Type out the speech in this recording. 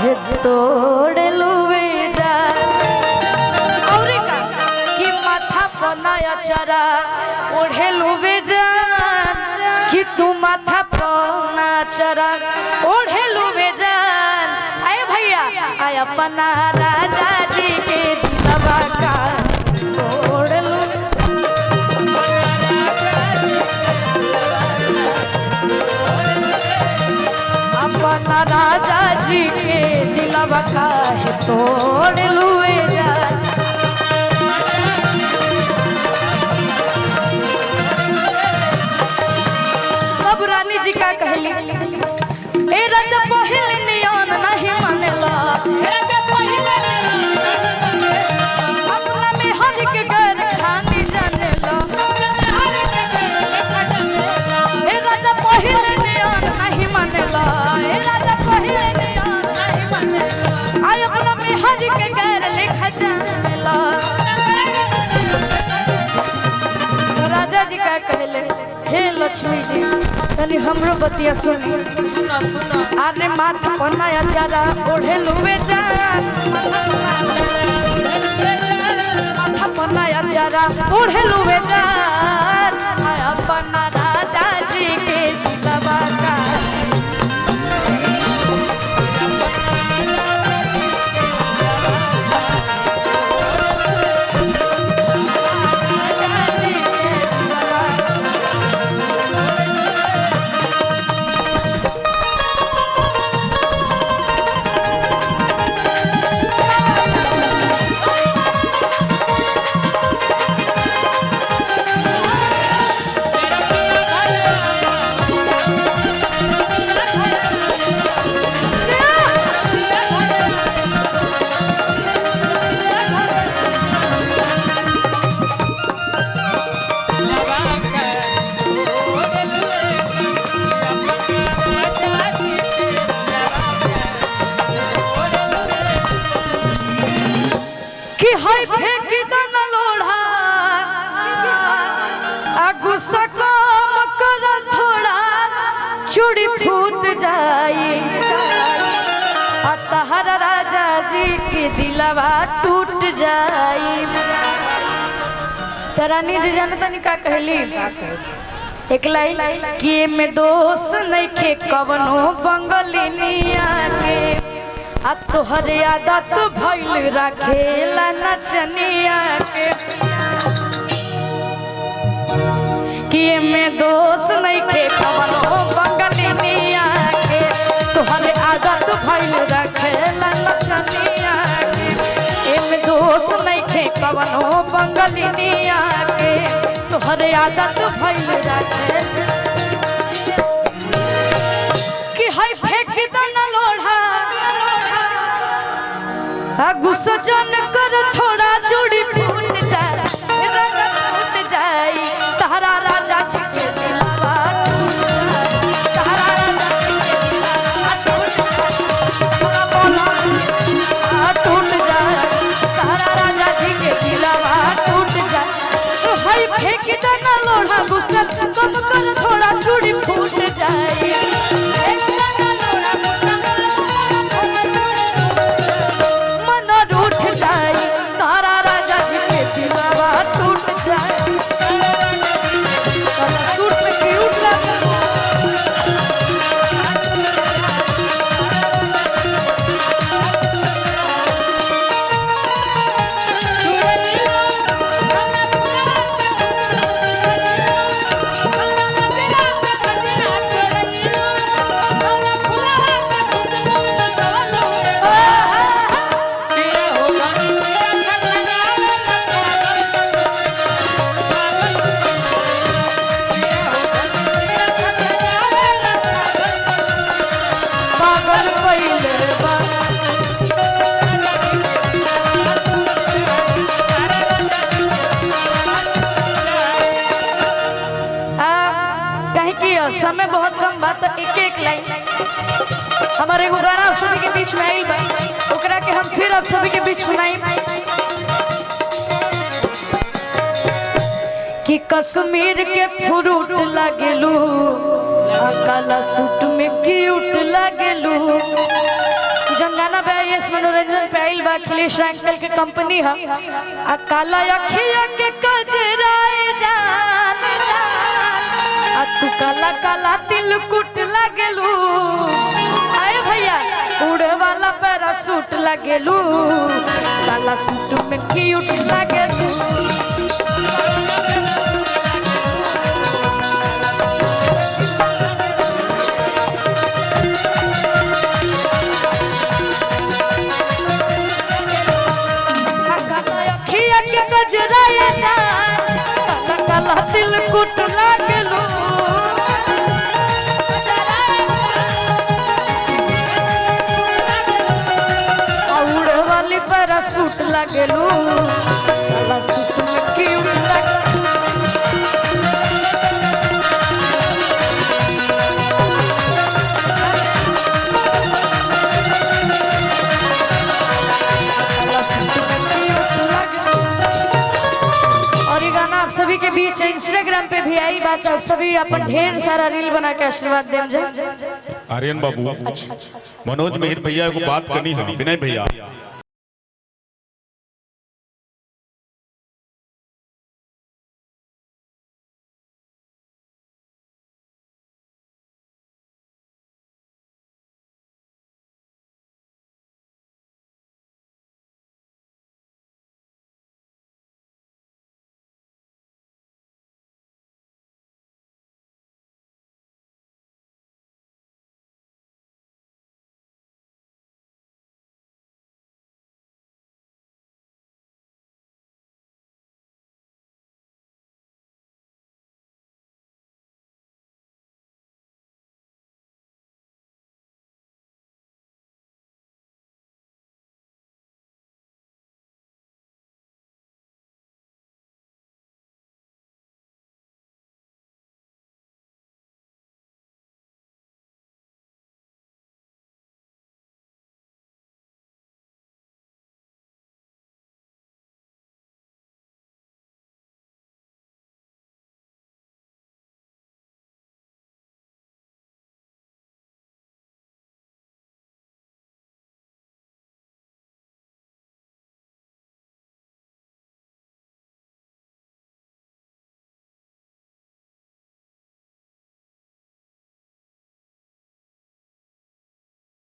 काहे तोड़ लुवे जा और का कि माथा बनाया चरा ओढ़े लुवे जा कि तू माथा पना चरा ओढ़े लुवे जा। आए भैया आय अपना राजा जी के दिलवा का तोड़ लू अपना राजा जी के दिलवा काहे तोड़ लुए जा। तब रानी जी का कहली ए राजा पहले नियन नहीं मानेला अपना में हर के घर खानी जानेला ए राजा पहले नियन नहीं मानेला ए राजा पहले नियन नहीं मानेला आय अपना में हर के घर लिखा जानेला। राजा जी का कहले हे लक्ष्मी जी तनी हमरो बतिया सुनी आरे माथा बनाया चारा ओढ़े लुवे जा माथा बनाया चारा ओढ़े लुवे जा अपना राजा जी के दिलवा का हाय फेंक दाना लोढ़ा गुस्सा कम कर थोड़ा चूड़ी फूट जाई तहरा राजा जी के दिलवा टूट जाई। तरानी जी जानता नहीं का कहली एक लाइन कि में दोष नहीं खे कवनो बंगलिनिया के आ तोहरे आदत भइल रखेला नचनिया के कि में दोष नहीं खे कवनो बंगलिनिया के तोहरे आदत भइल रखेला नचनिया के में दोष नहीं खे कवनो बंगलिनिया के तोहरे आदत भइल रखे कि हाय फेंक दाना लोढ़ा गुस्सा जन कर थोड़ा चूड़ी फूट जाए रंग छूट जाए तहरा राजा जी के दिलवा तहरा राजा जी के दिलवा टूट जाए तहरा राजा जी के दिलवा टूट जाए हाय फेंक दाना लोढ़ा गुस्सा कम कर थोड़ा चूड़ी फूट जाए समय बहुत कम बात एक एक लाइन हमारे एगो गाना आप सभी के बीच में आइल बा ओकरा के हम फिर आप सभी के बीच सुनाई कि कश्मीर के फ्रूट लागेलू काला सूट में क्यूट लागेलू जन गाना यस मनोरंजन पे आइल बा अखिलेश अंकल के कंपनी है आ काला अखिया के कजराए जान आ तू काला काला तिल कुट लगेलू आए भैया उड़े वाला पैरासूट लगेलू काला सूट में क्यूट लगेलू गजराए जान काला काला दिल कुट लागलू उड़े वाली पैरासूट लागलू काला सूट में क्यूट लागलू आप सभी के बीच इंस्टाग्राम पे भी आई बात आप सभी अपन ढेर सारा रील बना के आशीर्वाद दें मुझे। आर्यन बाबू मनोज मेहर भैया को बात करनी है विनय भैया